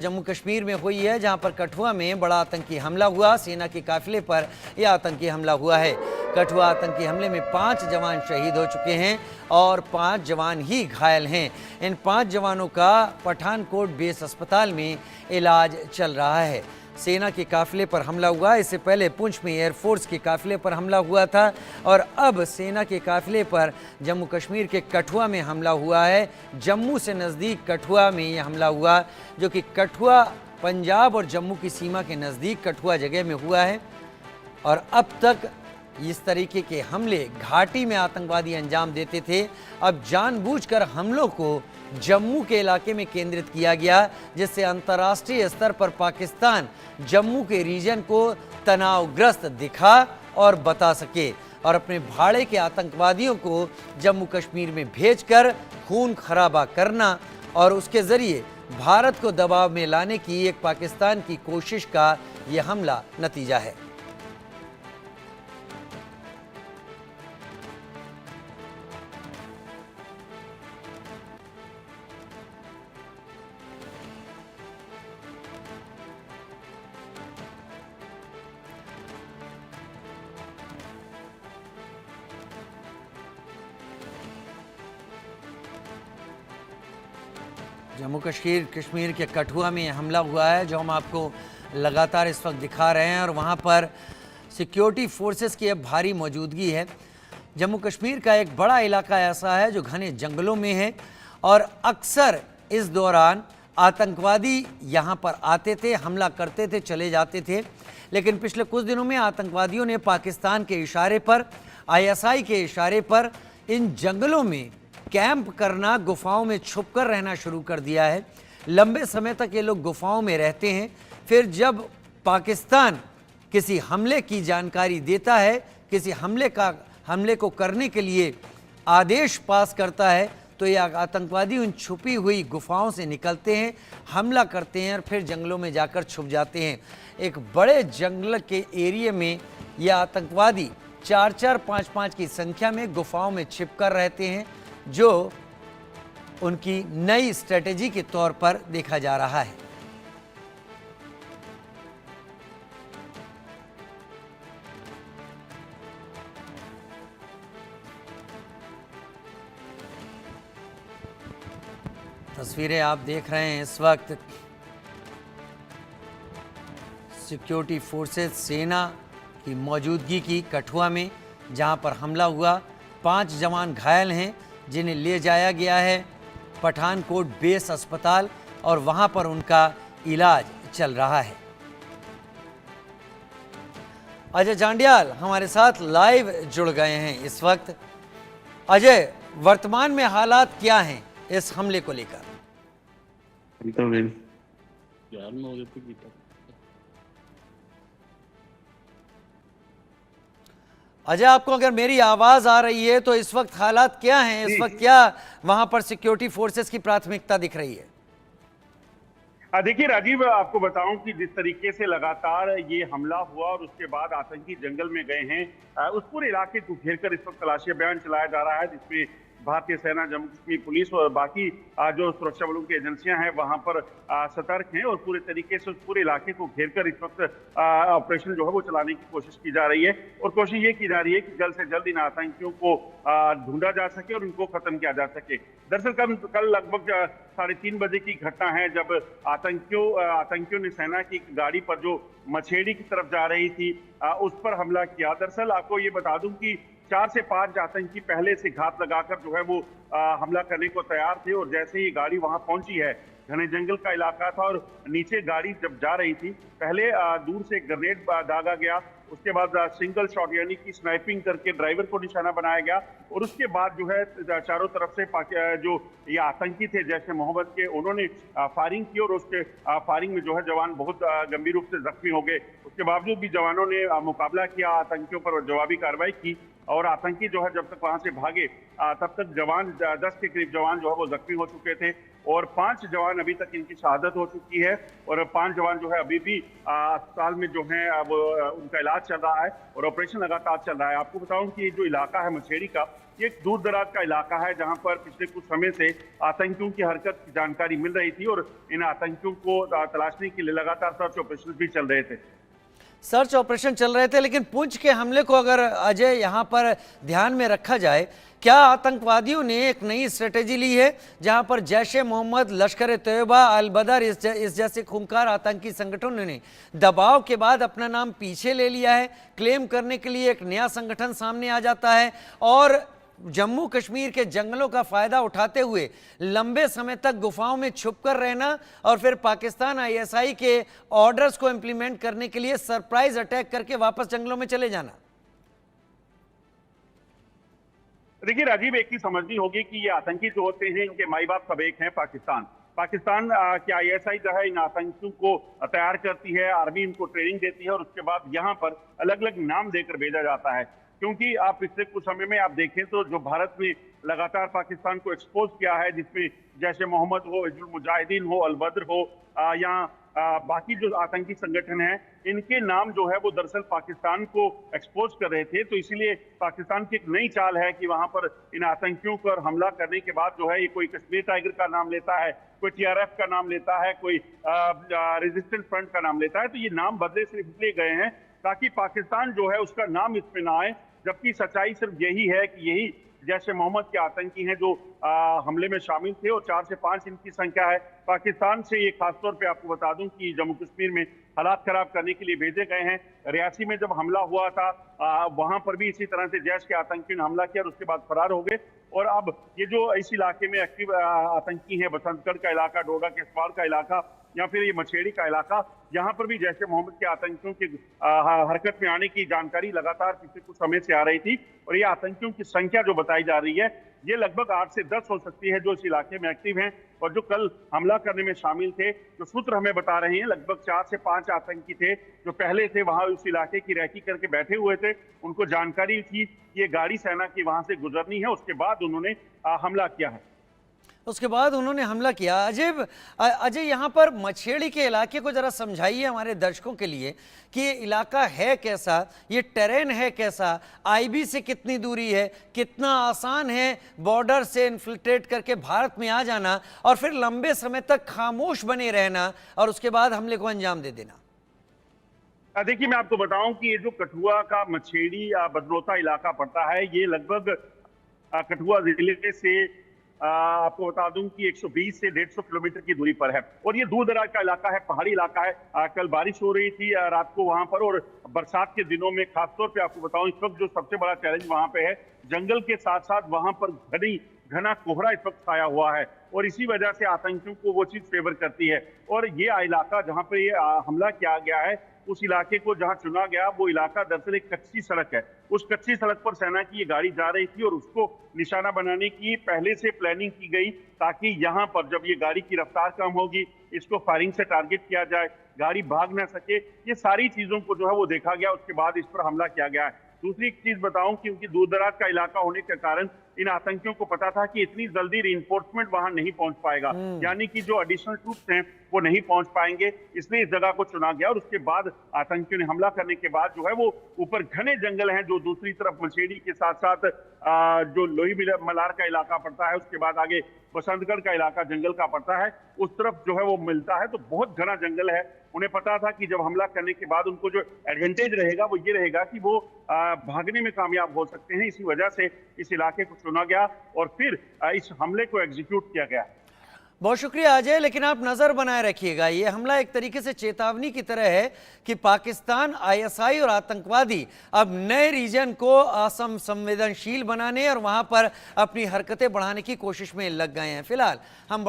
जम्मू कश्मीर में हुई है, जहां पर कठुआ में बड़ा आतंकी हमला हुआ। सेना के काफिले पर यह आतंकी हमला हुआ है। कठुआ आतंकी हमले में 5 जवान शहीद हो चुके हैं और 5 जवान ही घायल हैं। इन 5 जवानों का पठानकोट बेस अस्पताल में इलाज चल रहा है। सेना के काफिले पर हमला हुआ। इससे पहले पुंछ में एयरफोर्स के काफिले पर हमला हुआ था और अब सेना के काफिले पर जम्मू कश्मीर के कठुआ में हमला हुआ है। जम्मू से नज़दीक कठुआ में यह हमला हुआ, जो कि कठुआ पंजाब और जम्मू की सीमा के नज़दीक कठुआ जगह में हुआ है। और अब तक इस तरीके के हमले घाटी में आतंकवादी अंजाम देते थे। अब जानबूझकर हमलों को जम्मू के इलाके में केंद्रित किया गया, जिससे अंतर्राष्ट्रीय स्तर पर पाकिस्तान जम्मू के रीजन को तनावग्रस्त दिखा और बता सके और अपने भाड़े के आतंकवादियों को जम्मू कश्मीर में भेजकर खून खराबा करना और उसके जरिए भारत को दबाव में लाने की एक पाकिस्तान की कोशिश का यह हमला नतीजा है। जम्मू कश्मीर के कठुआ में हमला हुआ है, जो हम आपको लगातार इस वक्त दिखा रहे हैं और वहाँ पर सिक्योरिटी फोर्सेस की अब भारी मौजूदगी है। जम्मू कश्मीर का एक बड़ा इलाका ऐसा है जो घने जंगलों में है और अक्सर इस दौरान आतंकवादी यहाँ पर आते थे, हमला करते थे, चले जाते थे। लेकिन पिछले कुछ दिनों में आतंकवादियों ने पाकिस्तान के इशारे पर, ISI के इशारे पर इन जंगलों में कैंप करना, गुफाओं में छुपकर रहना शुरू कर दिया है। लंबे समय तक ये लोग गुफाओं में रहते हैं। फिर जब पाकिस्तान किसी हमले की जानकारी देता है, किसी हमले को करने के लिए आदेश पास करता है, तो ये आतंकवादी उन छुपी हुई गुफाओं से निकलते हैं, हमला करते हैं और फिर जंगलों में जाकर छुप जाते हैं। एक बड़े जंगल के एरिया में ये आतंकवादी 4-4, 5-5 की संख्या में गुफाओं में छिपकर रहते हैं, जो उनकी नई स्ट्रेटेजी के तौर पर देखा जा रहा है। तस्वीरें आप देख रहे हैं इस वक्त सिक्योरिटी फोर्सेस, सेना की मौजूदगी की कठुआ में, जहां पर हमला हुआ। 5 जवान घायल हैं, जिन्हें ले जाया गया है पठानकोट बेस अस्पताल और वहां पर उनका इलाज चल रहा है। अजय जांडियाल हमारे साथ लाइव जुड़ गए हैं इस वक्त। अजय, वर्तमान में हालात क्या हैं इस हमले को लेकर? अजय, आपको अगर मेरी आवाज आ रही है तो इस वक्त हालात क्या हैं? इस वक्त क्या वहां पर सिक्योरिटी फोर्सेस की प्राथमिकता दिख रही है? देखिए राजीव, आपको बताऊं कि जिस तरीके से लगातार ये हमला हुआ और उसके बाद आतंकी जंगल में गए हैं, उस पूरे इलाके को घेरकर इस वक्त तलाशी अभियान चलाया जा रहा है, जिसमें भारतीय सेना, जम्मू कश्मीर पुलिस और बाकी जो सुरक्षा बलों की एजेंसियां हैं वहां पर सतर्क हैं और पूरे तरीके से उस पूरे इलाके को घेरकर इस वक्त ऑपरेशन जो है वो चलाने की कोशिश की जा रही है। और कोशिश ये की जा रही है कि जल्द से जल्द इन आतंकियों को ढूंढा जा सके और उनको खत्म किया जा सके। दरअसल कल लगभग 3:30 बजे की घटना है, जब आतंकियों ने सेना की गाड़ी पर जो मछेड़ी की तरफ जा रही थी उस पर हमला किया। दरअसल आपको ये बता दूं कि 4 से 5 आतंकी पहले से घात लगाकर जो है वो हमला करने को तैयार थे और जैसे ही गाड़ी वहां पहुंची है, घने जंगल का इलाका था और नीचे गाड़ी जब जा रही थी, पहले दूर से ग्रेनेड दागा गया, उसके बाद सिंगल शॉट यानी कि स्नाइपिंग करके ड्राइवर को निशाना बनाया गया और उसके बाद जो है चारों तरफ से जो ये आतंकी थे जैसे मोहम्मद के, उन्होंने फायरिंग की और उसके फायरिंग में जो है जवान बहुत गंभीर रूप से जख्मी हो गए। उसके बावजूद भी जवानों ने मुकाबला किया, आतंकियों पर जवाबी कार्रवाई की और आतंकी जो है जब तक वहां से भागे तब तक जवान 10 के करीब जवान जो है वो जख्मी हो चुके थे। और 5 जवान अभी तक इनकी शहादत हो चुकी है और 5 जवान जो है अभी भी अस्पताल में जो है अब उनका इलाज चल रहा है और ऑपरेशन लगातार चल रहा है। आपको बताऊं कि ये जो इलाका है मछेड़ी का, ये एक दूर दराज का इलाका है जहां पर पिछले कुछ समय से आतंकियों की हरकत की जानकारी मिल रही थी और इन आतंकियों को तलाशने के लिए लगातार सर्च ऑपरेशन भी चल रहे थे। सर्च ऑपरेशन चल रहे थे, लेकिन पुंछ के हमले को अगर अजय यहाँ पर ध्यान में रखा जाए, क्या आतंकवादियों ने एक नई स्ट्रेटेजी ली है जहां पर जैश ए मोहम्मद, लश्कर ए तैयबा, अल बदर इस जैसे खूंखार आतंकी संगठनों ने दबाव के बाद अपना नाम पीछे ले लिया है? क्लेम करने के लिए एक नया संगठन सामने आ जाता है और जम्मू कश्मीर के जंगलों का फायदा उठाते हुए लंबे समय तक गुफाओं में छुपकर रहना और फिर पाकिस्तान आईएसआई के ऑर्डर्स को इंप्लीमेंट करने के लिए सरप्राइज अटैक करके वापस जंगलों में चले जाना। देखिए राजीव, एक ही समझनी होगी कि ये आतंकी जो होते हैं इनके माई बाप सब एक हैं, पाकिस्तान की आईएसआई जो है इन आतंकियों को तैयार करती है, आर्मी इनको ट्रेनिंग देती है और उसके बाद यहाँ पर अलग अलग नाम देकर भेजा जाता है। क्योंकि आप पिछले कुछ समय में आप देखें तो जो भारत ने लगातार पाकिस्तान को एक्सपोज किया है, जिसमें जैश ए मोहम्मद हो, हिजबुल मुजाहिदीन हो, अल बद्र हो या बाकी जो आतंकी संगठन हैं, इनके नाम जो है वो दरअसल पाकिस्तान को एक्सपोज कर रहे थे। तो इसीलिए पाकिस्तान की एक नई चाल है कि वहां पर इन आतंकियों पर हमला करने के बाद जो है ये कोई कश्मीर टाइगर का नाम लेता है, कोई टीआरएफ का नाम लेता है, कोई रेजिस्टेंस फ्रंट का नाम लेता है। तो ये नाम बदले सिर्फ इसलिए गए हैं ताकि पाकिस्तान जो है उसका नाम इसमें ना आए, जबकि सच्चाई सिर्फ यही है कि यही जैश ए मोहम्मद के आतंकी हैं जो हमले में शामिल थे और 4 से 5 इनकी संख्या है। पाकिस्तान से ये खासतौर पे आपको बता दूं कि जम्मू कश्मीर में हालात खराब करने के लिए भेजे गए हैं। रियासी में जब हमला हुआ था वहां पर भी इसी तरह से जैश के आतंकियों ने हमला किया और उसके बाद फरार हो गए। और अब ये जो इस इलाके में एक्टिव आतंकी हैं, बसंतगढ़ का इलाका, डोडा केसवाल का इलाका या फिर ये मछेड़ी का इलाका, यहाँ पर भी जैश ए मोहम्मद के आतंकियों की हरकत में आने की जानकारी लगातार पिछले कुछ समय से आ रही थी। और ये आतंकियों की संख्या जो बताई जा रही है ये लगभग 8 से 10 हो सकती है जो इस इलाके में एक्टिव हैं और जो कल हमला करने में शामिल थे। जो सूत्र हमें बता रहे हैं लगभग 4 से 5 आतंकी थे जो पहले थे वहां उस इलाके की रैकी करके बैठे हुए थे। उनको जानकारी थी कि ये गाड़ी सेना की वहां से गुजरनी है, उसके बाद उन्होंने हमला किया है। उसके बाद उन्होंने हमला किया। अजय यहाँ पर मछेड़ी के इलाके को जरा समझाइए हमारे दर्शकों के लिए कि ये इलाका है कैसा, ये टेरेन है कैसा, आईबी से कितनी दूरी है, कितना आसान है बॉर्डर से इन्फिल्ट्रेट करके भारत में आ जाना और फिर लंबे समय तक खामोश बने रहना और उसके बाद हमले को अंजाम दे देना। देखिए मैं आपको बताऊं कि ये जो कठुआ का मछेड़ी बदनौता इलाका पड़ता है, ये लगभग कठुआ जिले से आपको बता दूं कि 120 से 150 किलोमीटर की दूरी पर है और ये दूर दराज का इलाका है, पहाड़ी इलाका है। कल बारिश हो रही थी रात को वहां पर और बरसात के दिनों में खासतौर पे आपको बताऊं इस वक्त जो सबसे बड़ा चैलेंज वहां पे है, जंगल के साथ साथ वहां पर घना कोहरा इस वक्त छाया हुआ है और इसी वजह से आतंकियों को वो चीज फेवर करती है। और ये इलाका जहां पर ये हमला किया गया है, उस इलाके को जहां चुना गया वो इलाका दरअसल एक कच्ची सड़क है। उस कच्ची सड़क पर सेना की ये गाड़ी जा रही थी और उसको निशाना बनाने की पहले से प्लानिंग की गई ताकि यहाँ पर जब ये गाड़ी की रफ्तार कम होगी इसको फायरिंग से टारगेट किया जाए, गाड़ी भाग ना सके। ये सारी चीजों को जो है वो देखा गया, उसके बाद इस पर हमला किया गया है। दूसरी एक चीज बताऊं, क्योंकि दूर दराज का इलाका होने के कारण इन आतंकियों को पता था कि इतनी जल्दी रीइंफोर्समेंट वहां नहीं पहुंच पाएगा, यानी कि जो एडिशनल ट्रूप्स हैं वो नहीं पहुंच पाएंगे, इसलिए इस जगह को चुना गया। और उसके बाद आतंकियों ने हमला करने के बाद जो है वो ऊपर घने जंगल हैं जो दूसरी तरफ मछेड़ी के साथ साथ जो लोही मलार का इलाका पड़ता है, उसके बाद आगे बसंतगढ़ का इलाका जंगल का पड़ता है, उस तरफ जो है वो मिलता है। तो बहुत घना जंगल है। उन्हें पता था कि जब हमला करने के बाद उनको जो एडवांटेज रहेगा वो ये रहेगा कि वो भागने में कामयाब हो सकते हैं। इसी वजह से इस इलाके को चुना गया और फिर इस हमले को एग्जीक्यूट किया गया। बहुत शुक्रिया अजय, लेकिन आप नजर बनाए रखिएगा, ये हमला एक तरीके से चेतावनी की तरह है कि पाकिस्तान, आईएसआई और आतंकवादी अब नए रीजन को संवेदनशील बनाने और वहां पर अपनी हरकतें बढ़ाने की कोशिश में लग गए हैं। फिलहाल हम